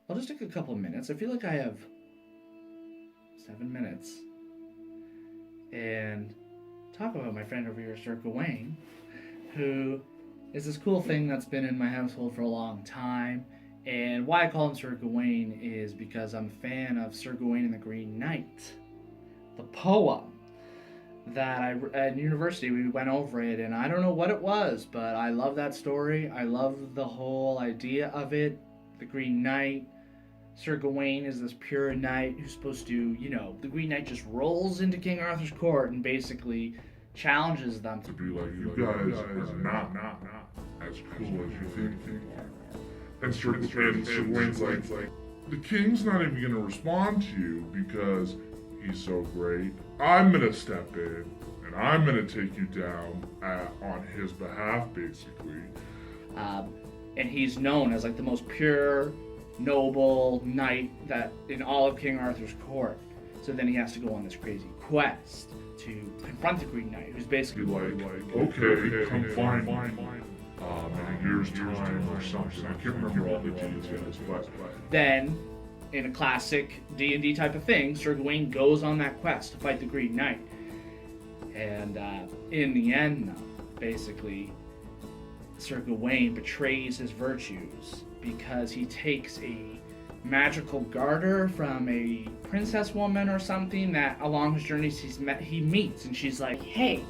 I'll just take a couple of minutes. I feel like I have 7 minutes. And talk about my friend over here, Sir Gawain, who is this cool thing that's been in my household for a long time. And why I call him Sir Gawain is because I'm a fan of Sir Gawain and the Green Knight, the poem that at university we went over it, and I don't know what it was, but I love that story. I love the whole idea of it. The Green Knight. Sir Gawain is this pure knight who's supposed to, the Green Knight just rolls into King Arthur's court and basically challenges them to be like, you guys are not as cool as you think you are. And Sir Gawain's like, the king's not even going to respond to you because he's so great. I'm going to step in and I'm going to take you down on his behalf, basically. And he's known as like the most pure, noble knight that in all of King Arthur's court. So then he has to go on this crazy quest to confront the Green Knight, who's basically like okay, come find me. In a year's time or something. I can't remember all the details, but then, in a classic D&D type of thing, Sir Gawain goes on that quest to fight the Green Knight. And in the end, though, basically, Sir Gawain betrays his virtues because he takes a magical garter from a princess woman or something that along his journeys he meets, and she's like, hey,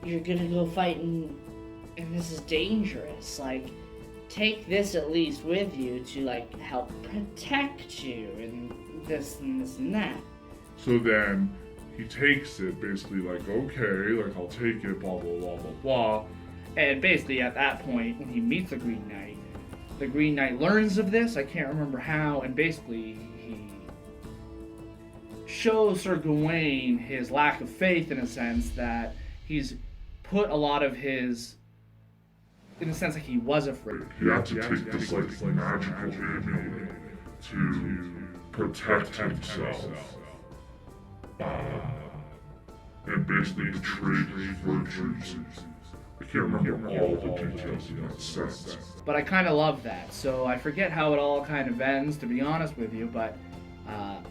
you're gonna go fight and this is dangerous. Like, take this at least with you to like help protect you and this and this and that. So then he takes it basically like, okay, like I'll take it, blah blah blah blah blah. And basically at that point when he meets the Green Knight learns of this, I can't remember how, and basically he shows Sir Gawain his lack of faith in a sense that he's put a lot of his, in the sense that he was afraid. He had to take this like magical amulet to protect himself. And basically betrayed his virtues. I can't remember all the details in that sense. But I kind of love that. So I forget how it all kind of ends, to be honest with you, but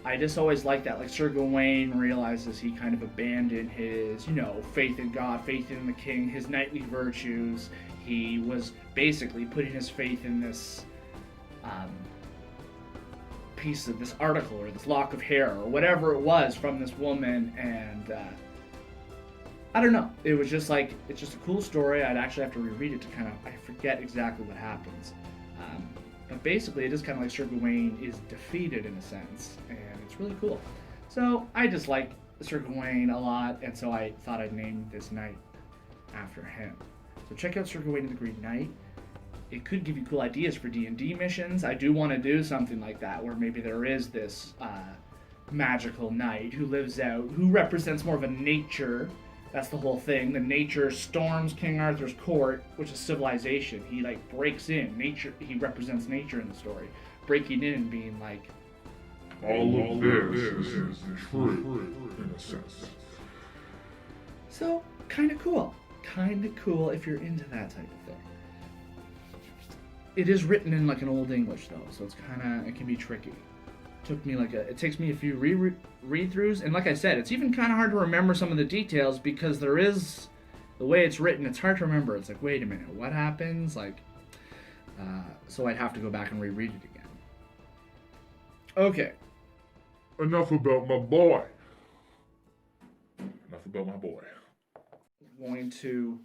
I just always like that. Like Sir Gawain realizes he kind of abandoned his, faith in God, faith in the king, his knightly virtues. He was basically putting his faith in this piece of this article or this lock of hair or whatever it was from this woman, and I don't know. It was just like, it's just a cool story. I'd actually have to reread it to I forget exactly what happens. But basically, it is kind of like Sir Gawain is defeated in a sense, and it's really cool. So I just like Sir Gawain a lot, and so I thought I'd name this knight after him. So check out Sir Gawain and the Green Knight. It could give you cool ideas for D&D missions. I do want to do something like that, where maybe there is this magical knight who lives out, who represents more of a nature. That's the whole thing. The nature storms King Arthur's court, which is civilization. He breaks in. Nature. He represents nature in the story, breaking in and being like, all of this is true in a sense. So kind of cool. Kind of cool if you're into that type of thing. It is written in an old English though, so it can be tricky. It takes me a few read-throughs, and like I said, it's even kind of hard to remember some of the details because there is, the way it's written, it's hard to remember. It's like, wait a minute, what happens? So I'd have to go back and reread it again. Okay. Enough about my boy. I'm going to